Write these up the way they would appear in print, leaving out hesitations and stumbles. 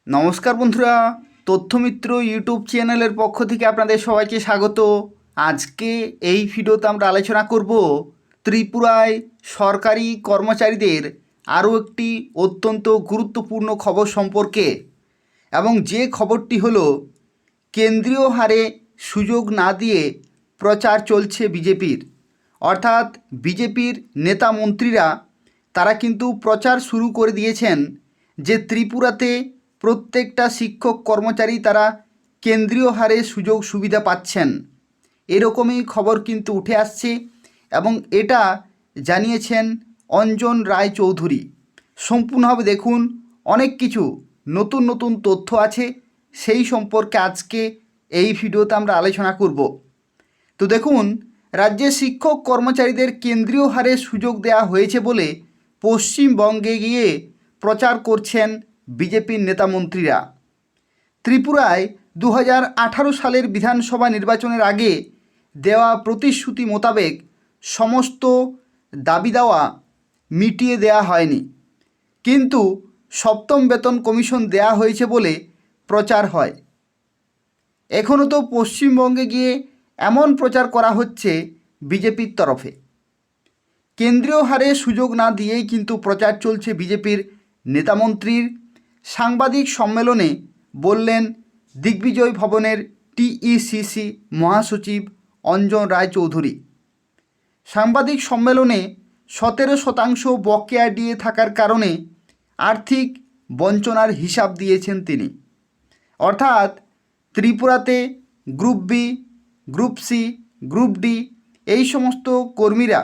নমস্কার বন্ধুরা, তথ্যমিত্র ইউটিউব চ্যানেলের পক্ষ থেকে আপনাদের সবাইকে স্বাগত। আজকে এই ভিডিওতে আমরা আলোচনা করব ত্রিপুরায় সরকারি কর্মচারীদের আরও একটি অত্যন্ত গুরুত্বপূর্ণ খবর সম্পর্কে, এবং যে খবরটি হলো কেন্দ্রীয় হারে সুযোগ না দিয়ে প্রচার চলছে বিজেপির। অর্থাৎ বিজেপির নেতা মন্ত্রীরা তারা কিন্তু প্রচার শুরু করে দিয়েছেন যে ত্রিপুরাতে প্রত্যেকটা শিক্ষক কর্মচারী তারা কেন্দ্রীয় হারে সুযোগ সুবিধা পাচ্ছেন। এরকমই খবর কিন্তু উঠে আসছে এবং এটা জানিয়েছেন অঞ্জন রায় চৌধুরী। সম্পূর্ণভাবে দেখুন, অনেক কিছু নতুন নতুন তথ্য আছে, সেই সম্পর্কে আজকে এই ভিডিওতে আমরা আলোচনা করব। তো দেখুন, রাজ্যের শিক্ষক কর্মচারীদের কেন্দ্রীয় হারে সুযোগ দেওয়া হয়েছে বলে পশ্চিমবঙ্গে গিয়ে প্রচার করছেন বিজেপির নেতামন্ত্রীরা। ত্রিপুরায় 2018 সালের বিধানসভা নির্বাচনের আগে দেওয়া প্রতিশ্রুতি মোতাবেক সমস্ত দাবি দাওয়া মিটিয়ে দেওয়া হয়নি, কিন্তু সপ্তম বেতন কমিশন দেয়া হয়েছে বলে প্রচার হয়। এখনও তো পশ্চিমবঙ্গে গিয়ে এমন প্রচার করা হচ্ছে বিজেপির তরফে। কেন্দ্রীয় হারে সুযোগ না দিয়েই কিন্তু প্রচার চলছে বিজেপির নেতামন্ত্রীর। সাংবাদিক সম্মেলনে বললেন দিগ্বিজয় ভবনের টিইসিসি মহাসচিব অঞ্জন রায় চৌধুরী। সাংবাদিক সম্মেলনে 17% বকেয়া দিয়ে থাকার কারণে আর্থিক বঞ্চনার হিসাব দিয়েছেন তিনি। অর্থাৎ ত্রিপুরাতে group B, group C, group D এই সমস্ত কর্মীরা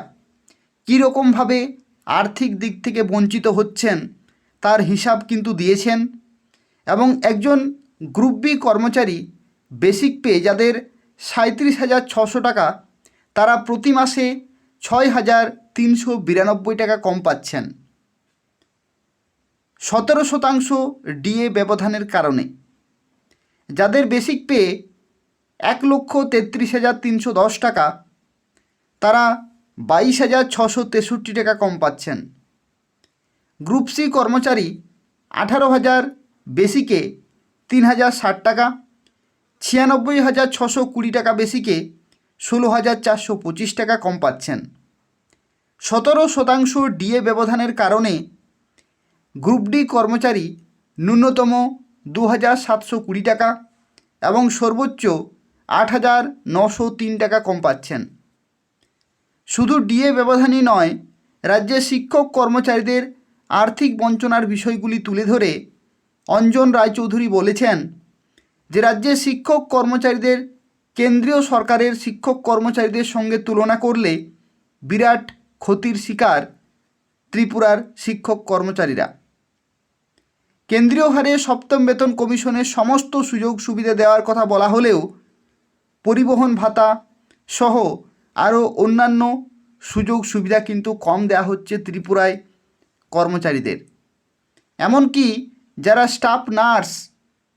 কীরকমভাবে আর্থিক দিক থেকে বঞ্চিত হচ্ছেন তার হিসাব কিন্তু দিয়েছেন। এবং একজন গ্রুপ বি কর্মচারী বেসিক পে যাদের 37,600 টাকা, তারা প্রতি মাসে 6,392 টাকা কম পাচ্ছেন 17% ডিএ ব্যবধানের কারণে। যাদের বেসিক পে 1,33,310 টাকা, তারা 22,663 টাকা কম পাচ্ছেন। গ্রুপ সি কর্মচারী 18,000 বেসিকে 3,060 টাকা, 96,620 টাকা বেসিকে 16,425 টাকা কম পাচ্ছেন। 17% ডিএ ব্যবধানের কারণে গ্রুপ ডি কর্মচারী ন্যূনতম 2,720 টাকা এবং সর্বোচ্চ 8,903 টাকা কম পাচ্ছেন। শুধু ডিএ ব্যবধানই নয়, রাজ্যের শিক্ষক কর্মচারীদের আর্থিক বঞ্চনার বিষয়গুলি তুলে ধরে অঞ্জন রায়চৌধুরী বলেছেন যে রাজ্যের শিক্ষক কর্মচারীদের কেন্দ্রীয় সরকারের শিক্ষক কর্মচারীদের সঙ্গে তুলনা করলে বিরাট ক্ষতির শিকার ত্রিপুরার শিক্ষক কর্মচারীরা। কেন্দ্রীয় হারে সপ্তম বেতন কমিশনের সমস্ত সুযোগ সুবিধা দেওয়ার কথা বলা হলেও পরিবহন ভাতা সহ আরও অন্যান্য সুযোগ সুবিধা কিন্তু কম দেওয়া হচ্ছে ত্রিপুরায় কর্মচারীদের। এমনকি যারা স্টাফ নার্স,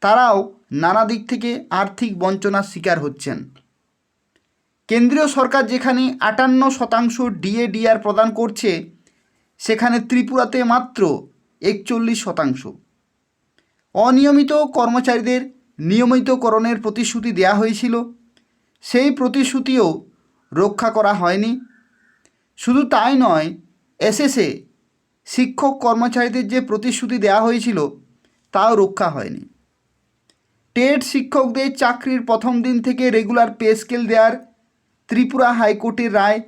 তারাও নানা দিক থেকে আর্থিক বঞ্চনার শিকার হচ্ছেন। কেন্দ্রীয় সরকার যেখানে 58% ডিএডিআর প্রদান করছে, সেখানে ত্রিপুরাতে মাত্র 41%। অনিয়মিত কর্মচারীদের নিয়মিতকরণের প্রতিশ্রুতি দেওয়া হয়েছিল, সেই প্রতিশ্রুতিও রক্ষা করা হয়নি। শুধু তাই নয়, এসএসএ শিক্ষক কর্মচারীদের যে প্রতিশ্রুতি দেওয়া হয়েছিল তাও রক্ষা হয়নি। টেট শিক্ষকদের চাকরির প্রথম দিন থেকে রেগুলার পে স্কেল দেওয়ার ত্রিপুরা হাইকোর্টের রায়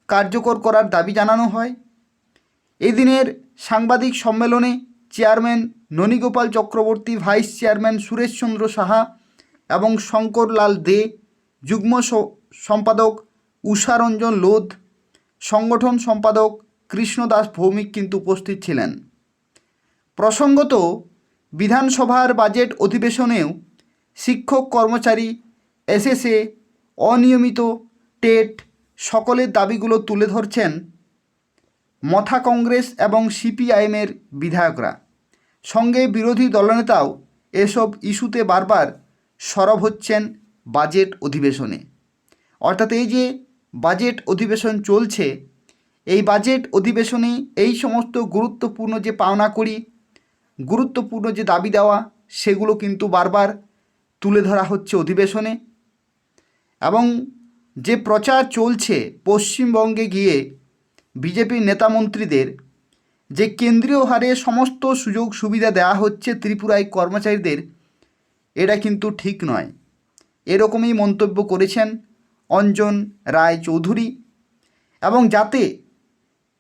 কার্যকর করার দাবি জানানো হয়। এদিনের সাংবাদিক সম্মেলনে chairman Nanigopal Chakraborty, vice chairman Sureshchandra Saha এবং শঙ্করলাল দে, যুগ্ম সম্পাদক উষারঞ্জন লোধ, সংগঠন সম্পাদক কৃষ্ণদাস ভৌমিক কিন্তু উপস্থিত ছিলেন। প্রসঙ্গত, বিধানসভার বাজেট অধিবেশনেও শিক্ষক কর্মচারী, এসএসএ, অনিয়মিত টেট সকলের দাবিগুলো তুলে ধরছেন মথা কংগ্রেস এবং সিপিআইএমের বিধায়করা। সঙ্গে বিরোধী দলনেতাও এসব ইস্যুতে বারবার সরব হচ্ছেন বাজেট অধিবেশনে। অর্থাৎ এই যে বাজেট অধিবেশন চলছে, এই বাজেট অধিবেশনে এই সমস্ত গুরুত্বপূর্ণ যে পাওনা করি, গুরুত্বপূর্ণ যে দাবি দেওয়া, সেগুলো কিন্তু বারবার তুলে ধরা হচ্ছে অধিবেশনে। এবং যে প্রচার চলছে পশ্চিমবঙ্গে গিয়ে বিজেপির নেতামন্ত্রীদের, যে কেন্দ্রীয় হারে সমস্ত সুযোগ সুবিধা দেওয়া হচ্ছে ত্রিপুরায় কর্মচারীদের, এটা কিন্তু ঠিক নয়। এরকমই মন্তব্য করেছেন অঞ্জন রায় চৌধুরী। এবং যাতে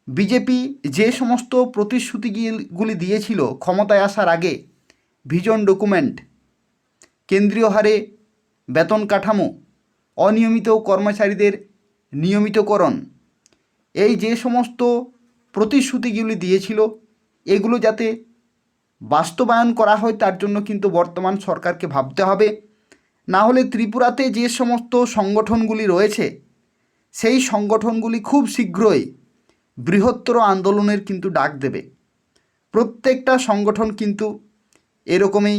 বিজেপি যে সমস্ত প্রতিশ্রুতিগুলি দিয়েছিল ক্ষমতায় আসার আগে, ভিশন ডকুমেন্ট, কেন্দ্রীয় হারে বেতন কাঠামো, অনিয়মিত কর্মচারীদের নিয়মিতকরণ, এই যে সমস্ত প্রতিশ্রুতিগুলি দিয়েছিল এগুলো যাতে বাস্তবায়ন করা হয় তার জন্য কিন্তু বর্তমান সরকারকে ভাবতে হবে। না হলে ত্রিপুরাতে যে সমস্ত সংগঠনগুলি রয়েছে সেই সংগঠনগুলি খুব শীঘ্রই বৃহত্তর আন্দোলনের কিন্তু ডাক দেবে। প্রত্যেকটা সংগঠন কিন্তু এরকমই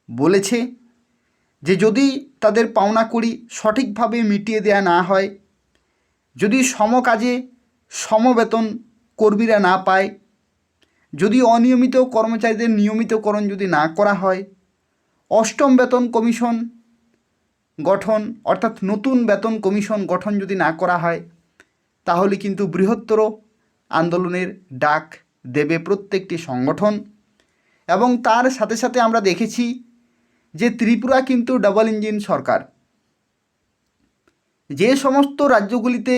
বলেছে যে যদি তাদের পাওনা কড়ি সঠিকভাবে মিটিয়ে দেওয়া না হয়, যদি সমকাজে সমবেতন কর্মীরা না পায়, যদি অনিয়মিত কর্মচারীদের নিয়মিতকরণ যদি না করা হয়, অষ্টম বেতন কমিশন গঠন অর্থাৎ নতুন বেতন কমিশন গঠন যদি না করা হয়, তাহলে কিন্তু বৃহত্তর আন্দোলনের ডাক দেবে প্রত্যেকটি সংগঠন। এবং তার সাথে সাথে আমরা দেখেছি যে ত্রিপুরা কিন্তু ডাবল ইঞ্জিন সরকার। যে সমস্ত রাজ্যগুলিতে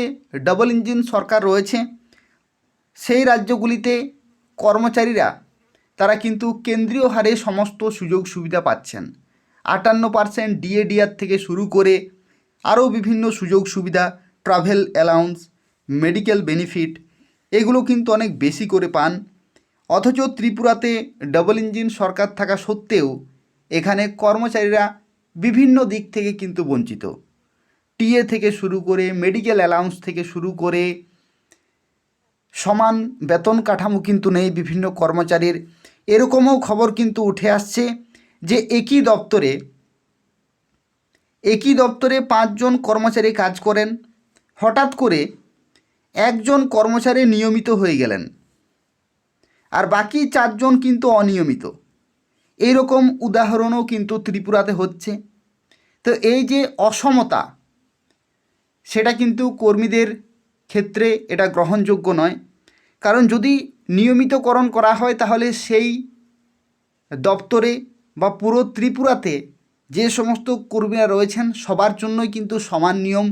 ডাবল ইঞ্জিন সরকার রয়েছে সেই রাজ্যগুলিতে কর্মচারীরা তারা কিন্তু কেন্দ্রীয় হারে সমস্ত সুযোগ সুবিধা পাচ্ছেন। 58% ডিএডিআর থেকে শুরু করে আরও বিভিন্ন সুযোগ সুবিধা, ট্রাভেল অ্যালাউন্স, মেডিকেল বেনিফিট, এগুলো কিন্তু অনেক বেশি করে পান। অথচ ত্রিপুরাতে ডাবল ইঞ্জিন সরকার থাকা সত্ত্বেও এখানে কর্মচারীরা বিভিন্ন দিক থেকে কিন্তু বঞ্চিত। টিএ থেকে শুরু করে মেডিকেল অ্যালাউন্স থেকে শুরু করে সমান বেতন কাঠামো কিন্তু নেই বিভিন্ন কর্মচারীর। এরকমও খবর কিন্তু উঠে আসছে যে একই দপ্তরে 5 জন কর্মচারী কাজ করেন, হঠাৎ করে একজন কর্মচারী নিয়মিত হয়ে গেলেন আর বাকি 4 জন কিন্তু অনিয়মিত। এইরকম উদাহরণও কিন্তু ত্রিপুরাতে হচ্ছে। তো এই যে অসমতা, সেটা কিন্তু কর্মীদের ক্ষেত্রে এটা গ্রহণযোগ্য নয়। কারণ যদি নিয়মিতকরণ করা হয় তাহলে সেই দপ্তরে বা পুরো ত্রিপুরাতে যে সমস্ত কর্মীরা রয়েছেন সবার জন্যই কিন্তু সমান নিয়ম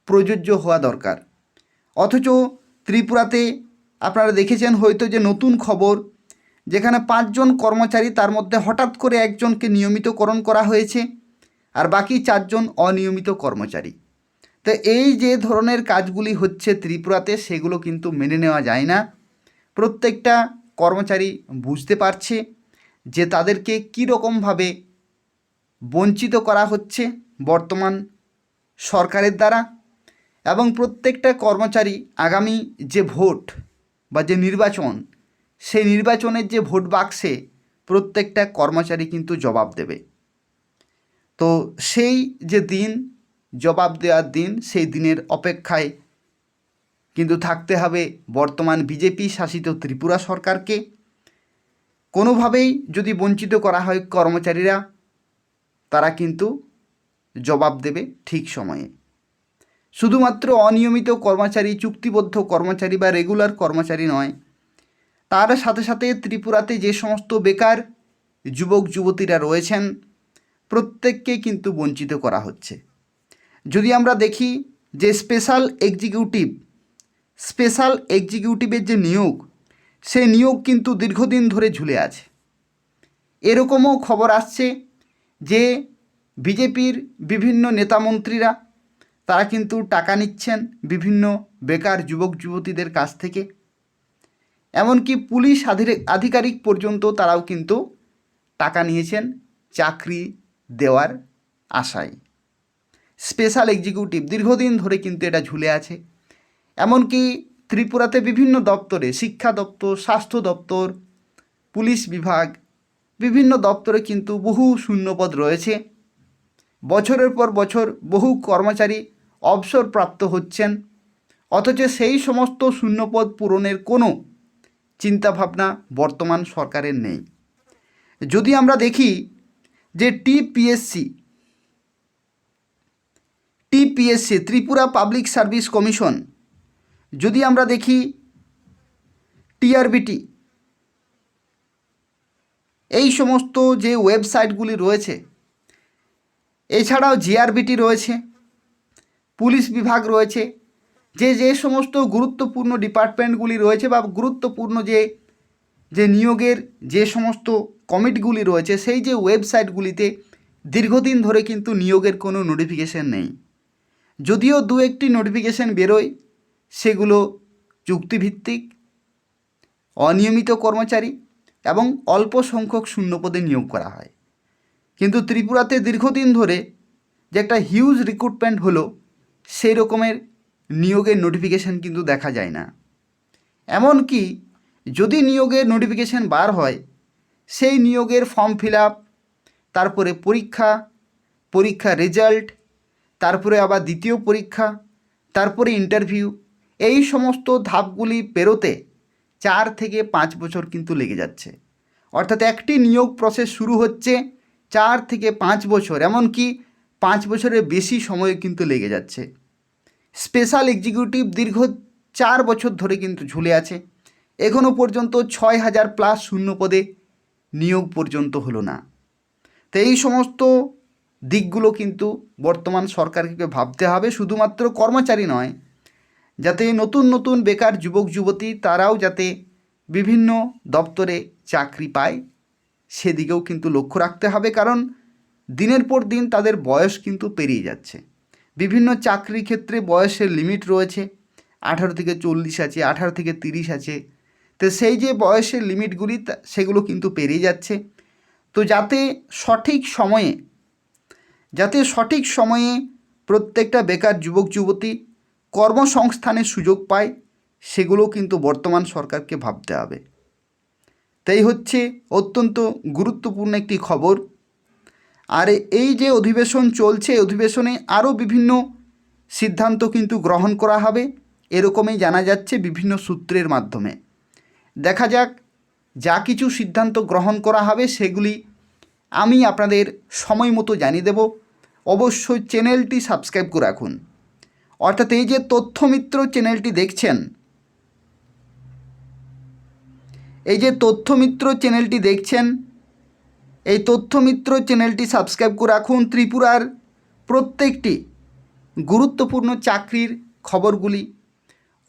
প্রযোজ্য হওয়া দরকার। অথচ ত্রিপুরাতে আপনারা দেখেছেন হয়তো যে নতুন খবর, যেখানে 5 জন কর্মচারী, তার মধ্যে হঠাৎ করে একজনকে নিয়মিতকরণ করা হয়েছে আর বাকি 4 জন অনিয়মিত কর্মচারী। তো এই যে ধরনের কাজগুলি হচ্ছে ত্রিপুরাতে, সেগুলো কিন্তু মেনে নেওয়া যায় না। প্রত্যেকটা কর্মচারী বুঝতে পারছে যে তাদেরকে কীরকমভাবে বঞ্চিত করা হচ্ছে বর্তমান সরকারের দ্বারা। এবং প্রত্যেকটা কর্মচারী আগামী যে ভোট বা যে নির্বাচন, সেই নির্বাচনের যে ভোট বাক্সে প্রত্যেকটা কর্মচারী কিন্তু জবাব দেবে। তো সেই যে দিন, জবাব দেওয়ার দিন, সেই দিনের অপেক্ষায় কিন্তু থাকতে হবে বর্তমান বিজেপি শাসিত ত্রিপুরা সরকারকে। কোনোভাবেই যদি বঞ্চিত করা হয় কর্মচারীরা, তারা কিন্তু জবাব দেবে ঠিক সময়ে। শুধুমাত্র অনিয়মিত কর্মচারী, চুক্তিবদ্ধ কর্মচারী বা রেগুলার কর্মচারী নয়, তার সাথে সাথে ত্রিপুরাতে যে সমস্ত বেকার যুবক যুবতীরা রয়েছেন প্রত্যেককে কিন্তু বঞ্চিত করা হচ্ছে। যদি আমরা দেখি যে স্পেশাল এক্সিকিউটিভের যে নিয়োগ, সেই নিয়োগ কিন্তু দীর্ঘদিন ধরে ঝুলে আছে। এরকমও খবর আসছে যে বিজেপির বিভিন্ন নেতামন্ত্রীরা তারা কিন্তু টাকা নিচ্ছেন বিভিন্ন বেকার যুবক যুবতীদের কাছ থেকে। এমনকি পুলিশ আধিকারিক পর্যন্ত তারাও কিন্তু টাকা নিয়েছেন চাকরি দেওয়ার আশায়। স্পেশাল এক্সিকিউটিভ দীর্ঘদিন ধরে কিন্তু এটা ঝুলে আছে। এমনকি ত্রিপুরাতে বিভিন্ন দপ্তরে, শিক্ষা দপ্তর, স্বাস্থ্য দপ্তর, পুলিশ বিভাগ, বিভিন্ন দপ্তরে কিন্তু বহু শূন্যপদ রয়েছে। বছরের পর বছর বহু কর্মচারী অবসরপ্রাপ্ত হচ্ছেন, অথচ সেই সমস্ত শূন্যপদ পূরণের কোনো চিন্তাভাবনা বর্তমান সরকারের নেই। যদি আমরা দেখি যে TPSC Tripura public service commission, যদি আমরা দেখি টিআরবিটি, এই সমস্ত যে ওয়েবসাইটগুলি রয়েছে, এছাড়াও জিআরবিটি রয়েছে, পুলিশ বিভাগ রয়েছে, যে সমস্ত গুরুত্বপূর্ণ ডিপার্টমেন্টগুলি রয়েছে বা গুরুত্বপূর্ণ যে নিয়োগের যে সমস্ত কমিটিগুলি রয়েছে, সেই যে ওয়েবসাইটগুলিতে দীর্ঘদিন ধরে কিন্তু নিয়োগের কোনো নোটিফিকেশন নেই। যদিও দু একটি নোটিফিকেশন বেরোয়, সেগুলো চুক্তিভিত্তিক, অনিয়মিত কর্মচারী এবং অল্প সংখ্যক শূন্যপদে নিয়োগ করা হয়। কিন্তু ত্রিপুরাতে দীর্ঘদিন ধরে যে একটা হিউজ রিক্রুটমেন্ট হলো, সেই রকমের নিয়োগের নোটিফিকেশান কিন্তু দেখা যায় না। এমনকি যদি নিয়োগের নোটিফিকেশান বার হয়, সেই নিয়োগের ফর্ম ফিল আপ, তারপরে পরীক্ষা রেজাল্ট, তারপরে আবার দ্বিতীয় পরীক্ষা, তারপরে ইন্টারভিউ, এই সমস্ত ধাপগুলি পেরোতে 4 থেকে 5 বছর কিন্তু লেগে যাচ্ছে। অর্থাৎ একটি নিয়োগ প্রসেস শুরু হচ্ছে 4 থেকে 5 বছর, এমনকি 5 বছরের বেশি সময় কিন্তু লেগে যাচ্ছে। স্পেশাল এক্সিকিউটিভ দীর্ঘ 4 বছর ধরে কিন্তু ঝুলে আছে, এখনও পর্যন্ত 6000+ শূন্যপদে নিয়োগ পর্যন্ত হলো না। তো এই সমস্ত দিকগুলো কিন্তু বর্তমান সরকারকে ভাবতে হবে, শুধুমাত্র কর্মচারী নয়, যাতে নতুন নতুন বেকার যুবক যুবতী তারাও যাতে বিভিন্ন দপ্তরে চাকরি পায়, সেদিকেও কিন্তু লক্ষ্য রাখতে হবে। কারণ দিনের পর দিন তাদের বয়স কিন্তু পেরিয়ে যাচ্ছে। বিভিন্ন চাকরি ক্ষেত্রে বয়সের লিমিট রয়েছে, 18 থেকে 40 আছে, 18 থেকে 30 আছে। তো সেই যে বয়সের লিমিটগুলি সেগুলো কিন্তু পেরিয়ে যাচ্ছে। তো যাতে সঠিক সময়ে প্রত্যেকটা বেকার যুবক যুবতী কর্মসংস্থানের সুযোগ পায়, সেগুলো কিন্তু বর্তমান সরকারকে ভাবতে হবে। তাই হচ্ছে অত্যন্ত গুরুত্বপূর্ণ একটি খবর। আর এই যে অধিবেশন চলছে, অধিবেশনে আরও বিভিন্ন সিদ্ধান্ত কিন্তু গ্রহণ করা হবে, এরকমই জানা যাচ্ছে বিভিন্ন সূত্রের মাধ্যমে। দেখা যাক, যা কিছু সিদ্ধান্ত গ্রহণ করা হবে সেগুলি আমি আপনাদের সময় মতো জানিয়ে দেব। অবশ্যই চ্যানেলটি সাবস্ক্রাইব করে রাখুন। অর্থাৎ এই যে তথ্যমিত্র চ্যানেলটি দেখছেন, এই তথ্যমিত্র চ্যানেলটি সাবস্ক্রাইব করে রাখুন। ত্রিপুরার প্রত্যেকটি গুরুত্বপূর্ণ চাকরির খবরগুলি,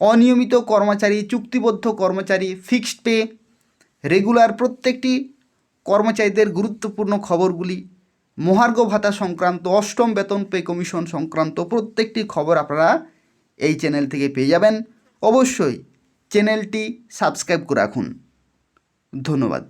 অনিয়মিত কর্মচারী, চুক্তিবদ্ধ কর্মচারী, ফিক্সড পে, রেগুলার প্রত্যেকটি কর্মচারীদের গুরুত্বপূর্ণ খবরগুলি, মহার্ঘ ভাতা সংক্রান্ত, অষ্টম বেতন পে কমিশন সংক্রান্ত প্রত্যেকটি খবর আপনারা এই চ্যানেল থেকে পেয়ে যাবেন। অবশ্যই চ্যানেলটি সাবস্ক্রাইব করে রাখুন। ধন্যবাদ।